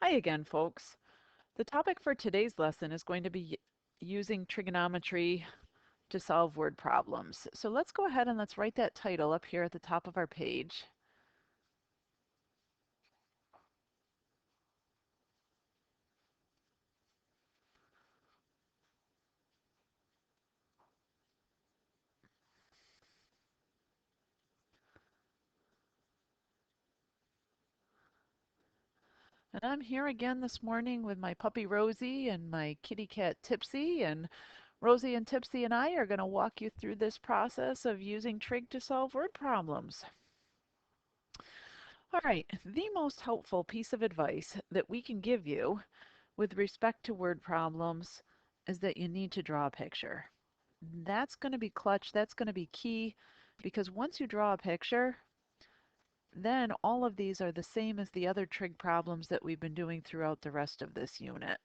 Hi again, folks. The topic for today's lesson is going to be using trigonometry to solve word problems. So let's go ahead and let's write that title up here at the top of our page. And I'm here again this morning with my puppy Rosie and my kitty cat Tipsy. And Rosie and Tipsy and I are going to walk you through this process of using trig to solve word problems. All right, the most helpful piece of advice that we can give you with respect to word problems is that you need to draw a picture. That's going to be clutch, that's going to be key, because once you draw a picture, then all of these are the same as the other trig problems that we've been doing throughout the rest of this unit.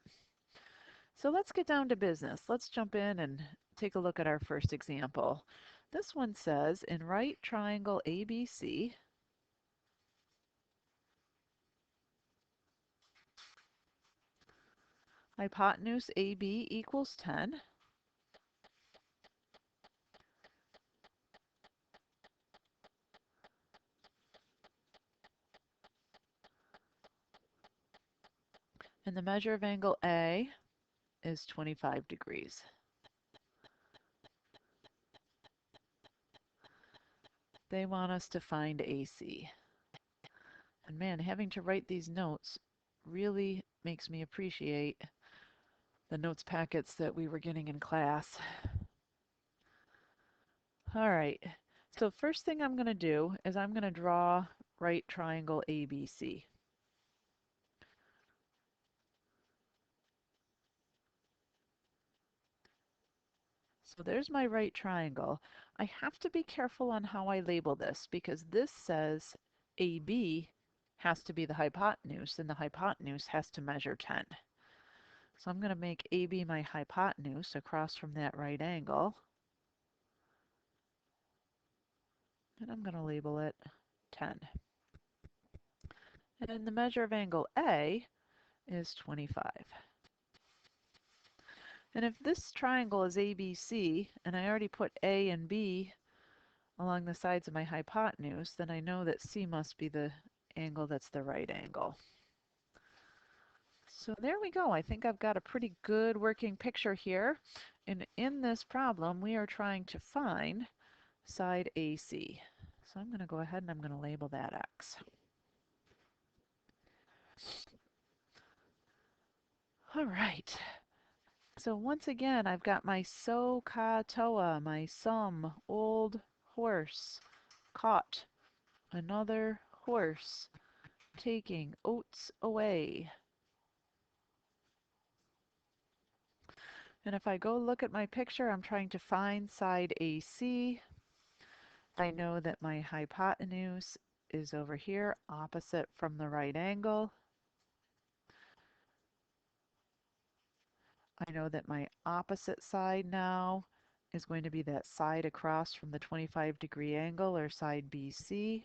So let's get down to business. Let's jump in and take a look at our first example. This one says, in right triangle ABC, hypotenuse AB equals 10, and the measure of angle A is 25 degrees. They want us to find AC. And man, having to write these notes really makes me appreciate the notes packets that we were getting in class. All right, so first thing I'm going to do is I'm going to draw right triangle ABC. So there's my right triangle. I have to be careful on how I label this because this says AB has to be the hypotenuse and the hypotenuse has to measure 10. So I'm going to make AB my hypotenuse across from that right angle. And I'm going to label it 10. And the measure of angle A is 25. And if this triangle is ABC, and I already put A and B along the sides of my hypotenuse, then I know that C must be the angle that's the right angle. So there we go. I think I've got a pretty good working picture here. And in this problem, we are trying to find side AC. So I'm going to go ahead and I'm going to label that X. All right. So once again, I've got my SOHCAHTOA, my sum, old horse, caught, another horse, taking oats away. And if I go look at my picture, I'm trying to find side AC. I know that my hypotenuse is over here, opposite from the right angle. I know that my opposite side now is going to be that side across from the 25-degree angle, or side BC,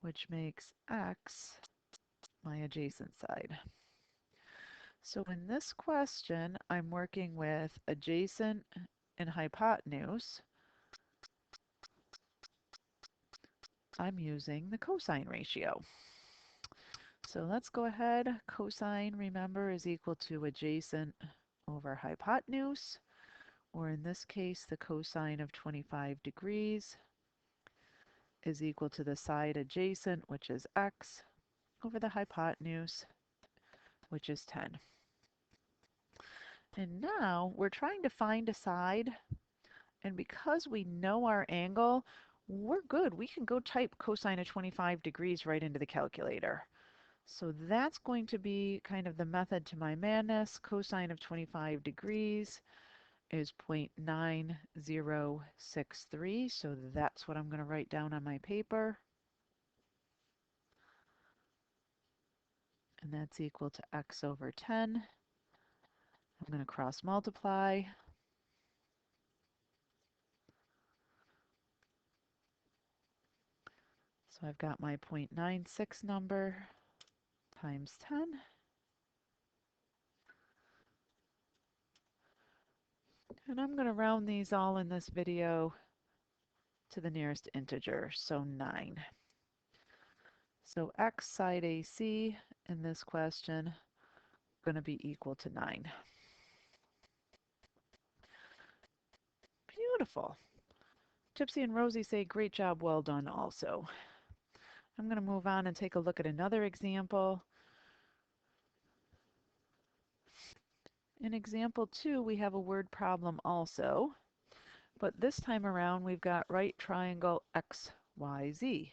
which makes X my adjacent side. So in this question, I'm working with adjacent and hypotenuse. I'm using the cosine ratio. So let's go ahead. Cosine, remember, is equal to adjacent over hypotenuse, or in this case, the cosine of 25 degrees is equal to the side adjacent, which is X, over the hypotenuse, which is 10. And now we're trying to find a side, and because we know our angle, we're good. We can go type cosine of 25 degrees right into the calculator. So that's going to be kind of the method to my madness. Cosine of 25 degrees is 0.9063, so that's what I'm going to write down on my paper. And that's equal to x over 10. I'm going to cross multiply. So I've got my 0.96 number times 10. And I'm going to round these all in this video to the nearest integer, so 9. So x side AC in this question going to be equal to 9. Beautiful. Gypsy and Rosie say great job, well done also. I'm going to move on and take a look at another example. In example 2, we have a word problem also, but this time around we've got right triangle XYZ.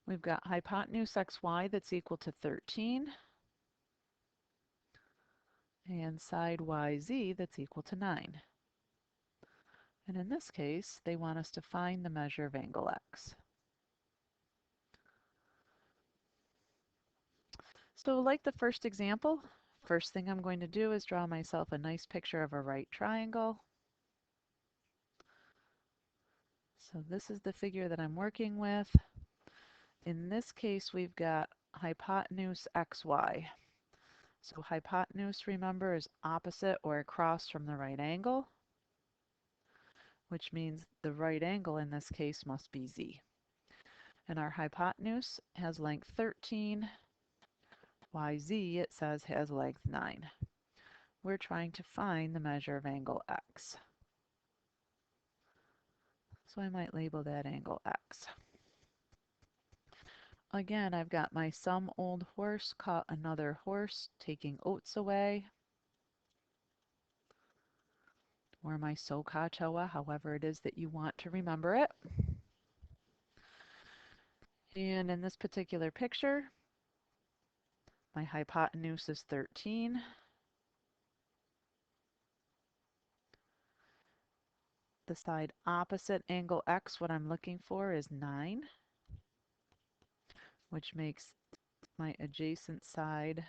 We've got hypotenuse XY that's equal to 13 and side YZ that's equal to 9. And in this case, they want us to find the measure of angle X. So like the first example, first thing I'm going to do is draw myself a nice picture of a right triangle. So this is the figure that I'm working with. In this case, we've got hypotenuse XY. So hypotenuse, remember, is opposite or across from the right angle, which means the right angle in this case must be Z. And our hypotenuse has length 13, YZ, it says, has length 9. We're trying to find the measure of angle X. So I might label that angle X. Again, I've got my some old horse caught another horse taking oats away, or my so katoa, however it is that you want to remember it. And in this particular picture, my hypotenuse is 13. The side opposite angle X, what I'm looking for is 9, which makes my adjacent side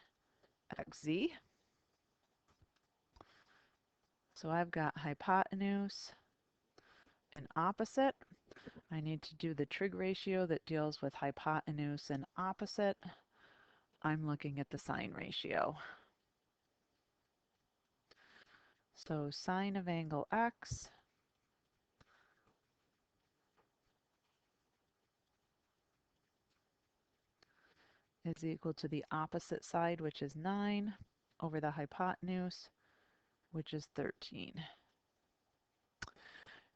XZ. So I've got hypotenuse and opposite. I need to do the trig ratio that deals with hypotenuse and opposite. I'm looking at the sine ratio. So sine of angle X is equal to the opposite side, which is 9, over the hypotenuse, which is 13.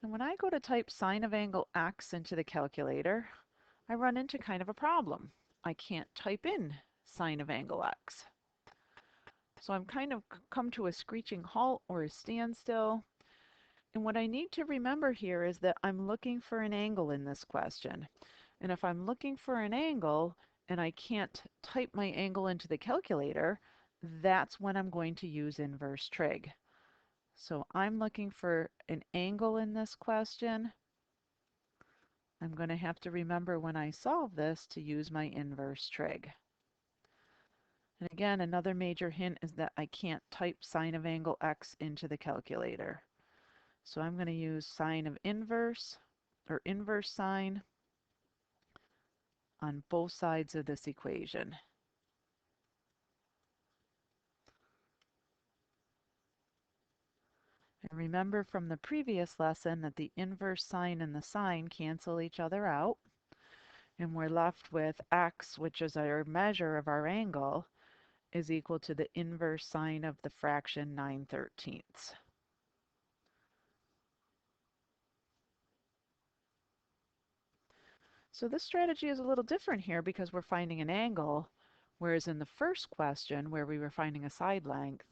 And when I go to type sine of angle X into the calculator, I run into kind of a problem. I can't type in sine of angle X. So I'm kind of come to a screeching halt or a standstill. And what I need to remember here is that I'm looking for an angle in this question. And if I'm looking for an angle and I can't type my angle into the calculator, that's when I'm going to use inverse trig. So I'm looking for an angle in this question. I'm going to have to remember when I solve this to use my inverse trig. And again, another major hint is that I can't type sine of angle X into the calculator. So I'm going to use sine of inverse or inverse sine on both sides of this equation. And remember from the previous lesson that the inverse sine and the sine cancel each other out. And we're left with x, which is our measure of our angle, is equal to the inverse sine of the fraction 9/13. So this strategy is a little different here because we're finding an angle, whereas in the first question where we were finding a side length,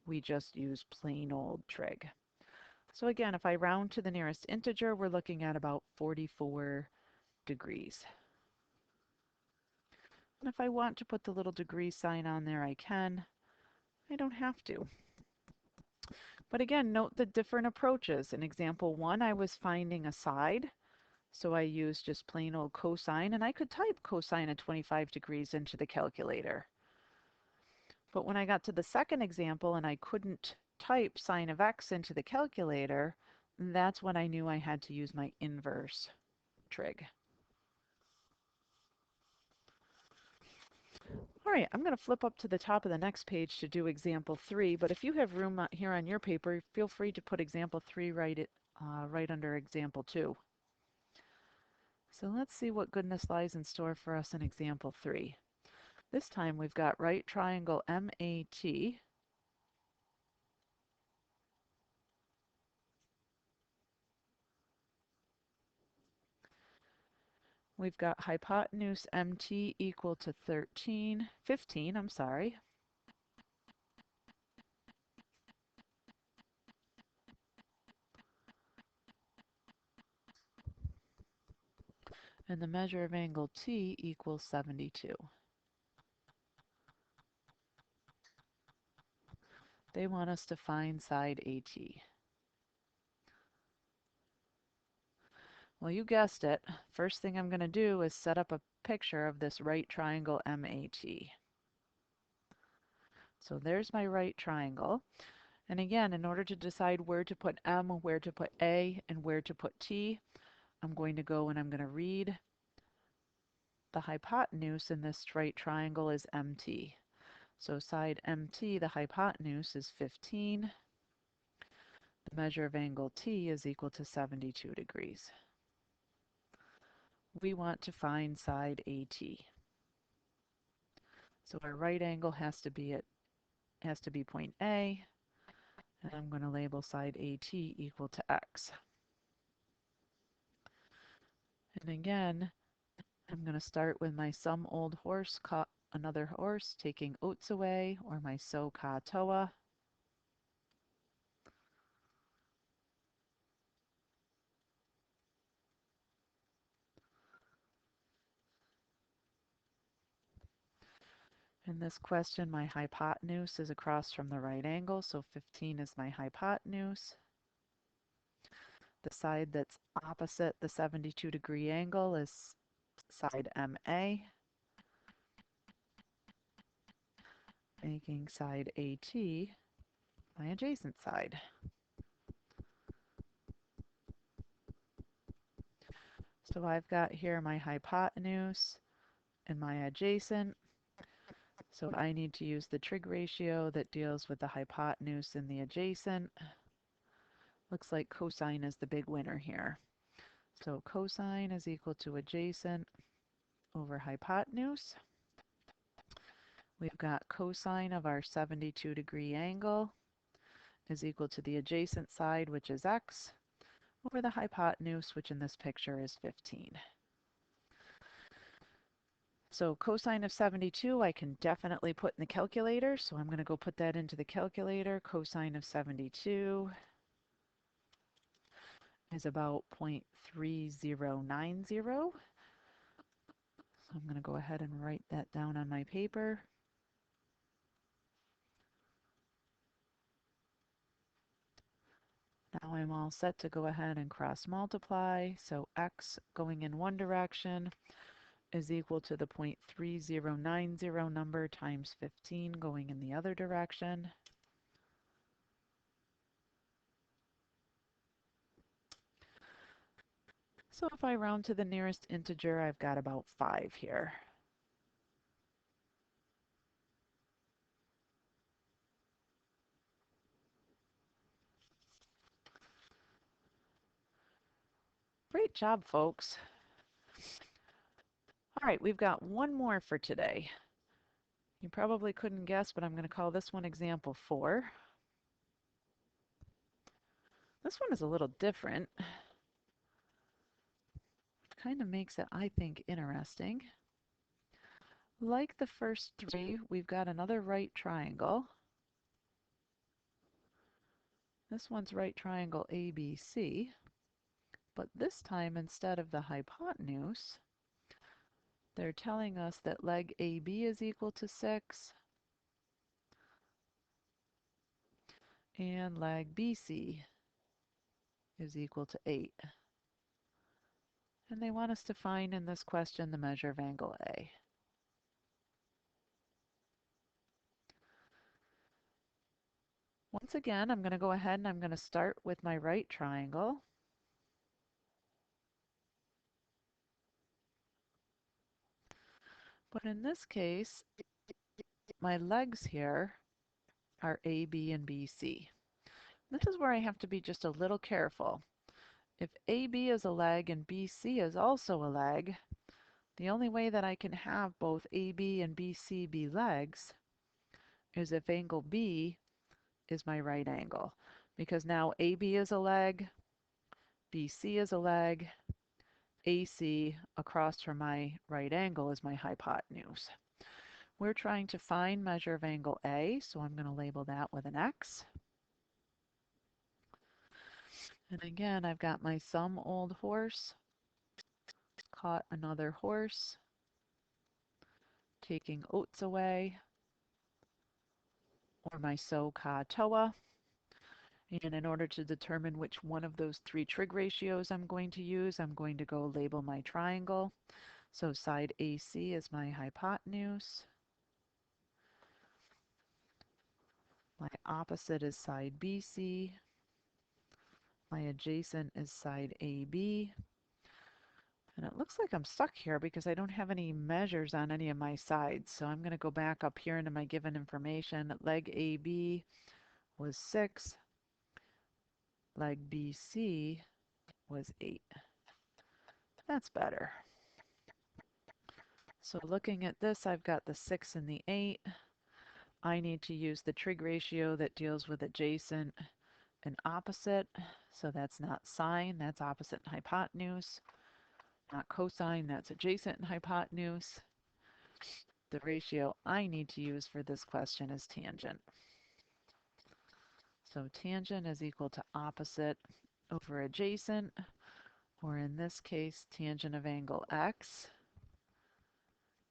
we just used plain old trig. So again, if I round to the nearest integer, we're looking at about 44 degrees. And if I want to put the little degree sign on there, I can. I don't have to. But again, note the different approaches. In example 1, I was finding a side, so I used just plain old cosine, and I could type cosine of 25 degrees into the calculator. But when I got to the second example and I couldn't type sine of x into the calculator, that's when I knew I had to use my inverse trig. All right, I'm going to flip up to the top of the next page to do example 3, but if you have room here on your paper, feel free to put example 3 right under example 2. So let's see what goodness lies in store for us in example 3. This time we've got right triangle MAT. We've got hypotenuse MT equal to 15, I'm sorry. And the measure of angle T equals 72. They want us to find side AT. Well, you guessed it. First thing I'm going to do is set up a picture of this right triangle MAT. So there's my right triangle. And again, in order to decide where to put M, where to put A, and where to put T, I'm going to go and I'm going to read the hypotenuse in this right triangle is MT. So side MT, the hypotenuse is 15. The measure of angle T is equal to 72 degrees. We want to find side AT. So our right angle has to be point A, and I'm going to label side AT equal to X. And again, I'm going to start with my some old horse caught another horse taking oats away, or my so ka toa. In this question, my hypotenuse is across from the right angle, so 15 is my hypotenuse. The side that's opposite the 72-degree angle is side MA, making side AT my adjacent side. So I've got here my hypotenuse and my adjacent. So I need to use the trig ratio that deals with the hypotenuse and the adjacent. Looks like cosine is the big winner here. So cosine is equal to adjacent over hypotenuse. We've got cosine of our 72-degree angle is equal to the adjacent side, which is x, over the hypotenuse, which in this picture is 15. So cosine of 72 I can definitely put in the calculator, so I'm going to go put that into the calculator. Cosine of 72 is about 0.3090. So I'm going to go ahead and write that down on my paper. Now I'm all set to go ahead and cross multiply. So x going in one direction is equal to the 0.3090 number times 15 going in the other direction. So if I round to the nearest integer, I've got about 5 here. Great job, folks. All right, we've got one more for today. You probably couldn't guess, but I'm going to call this one example 4. This one is a little different. It kind of makes it, I think, interesting. Like the first 3, we've got another right triangle. This one's right triangle ABC, but this time instead of the hypotenuse, they're telling us that leg AB is equal to 6 and leg BC is equal to 8. And they want us to find in this question the measure of angle A. Once again, I'm going to go ahead and I'm going to start with my right triangle. But in this case, my legs here are A, B, and BC. This is where I have to be just a little careful. If AB is a leg and BC is also a leg, the only way that I can have both AB and BC be legs is if angle B is my right angle. Because now AB is a leg, BC is a leg, AC across from my right angle is my hypotenuse. We're trying to find measure of angle A, so I'm going to label that with an X. And again, I've got my some old horse, caught another horse, taking oats away, or my so ka toa. And in order to determine which one of those three trig ratios I'm going to use, I'm going to go label my triangle. So side AC is my hypotenuse. My opposite is side BC. My adjacent is side AB. And it looks like I'm stuck here because I don't have any measures on any of my sides. So I'm going to go back up here into my given information. Leg AB was 6. Leg BC was 8. That's better. So looking at this, I've got the 6 and the 8. I need to use the trig ratio that deals with adjacent and opposite. So that's not sine, that's opposite and hypotenuse. Not cosine, that's adjacent and hypotenuse. The ratio I need to use for this question is tangent. So tangent is equal to opposite over adjacent, or in this case, tangent of angle X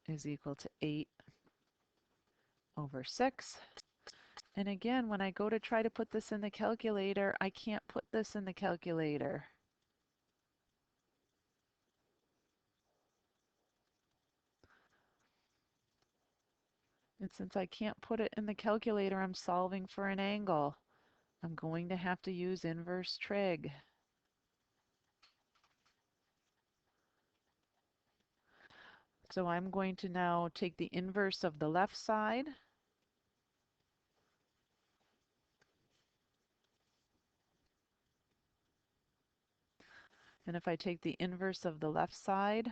is equal to 8 over 6. And again, when I go to try to put this in the calculator, I can't put this in the calculator. And since I can't put it in the calculator, I'm solving for an angle. I'm going to have to use inverse trig. So I'm going to now take the inverse of the left side. And if I take the inverse of the left side,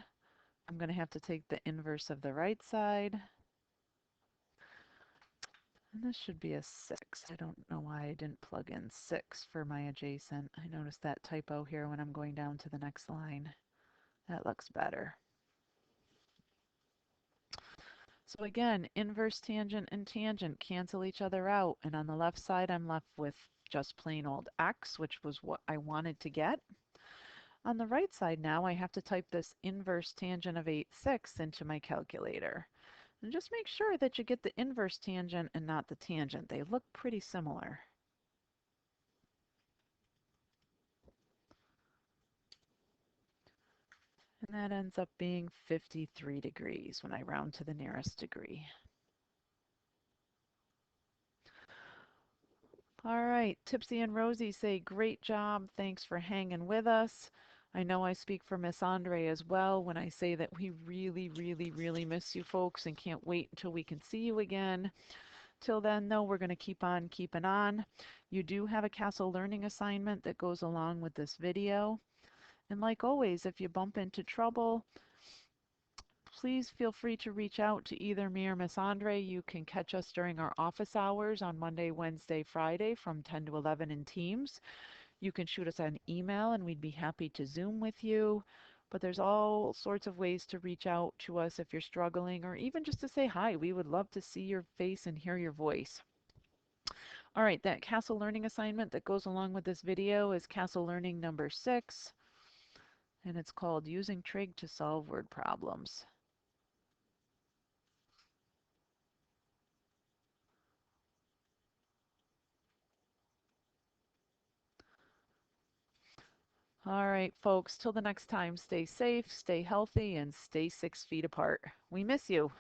I'm going to have to take the inverse of the right side. And this should be a 6. I don't know why I didn't plug in 6 for my adjacent. I noticed that typo here when I'm going down to the next line. That looks better. So again, inverse tangent and tangent cancel each other out. And on the left side, I'm left with just plain old x, which was what I wanted to get. On the right side now, I have to type this inverse tangent of 8/6 into my calculator. And just make sure that you get the inverse tangent and not the tangent. They look pretty similar. And that ends up being 53 degrees when I round to the nearest degree. All right, Tipsy and Rosie say, great job. Thanks for hanging with us. I know I speak for Miss Andre as well when I say that we really, really, really miss you folks and can't wait until we can see you again. Till then, though, we're going to keep on keeping on. You do have a Castle Learning assignment that goes along with this video. And like always, if you bump into trouble, please feel free to reach out to either me or Miss Andre. You can catch us during our office hours on Monday, Wednesday, Friday from 10 to 11 in Teams. You can shoot us an email and we'd be happy to Zoom with you. But there's all sorts of ways to reach out to us if you're struggling or even just to say hi. We would love to see your face and hear your voice. All right, that Castle Learning assignment that goes along with this video is Castle Learning number 6, and it's called Using Trig to Solve Word Problems. All right, folks, till the next time, stay safe, stay healthy, and stay 6 feet apart. We miss you.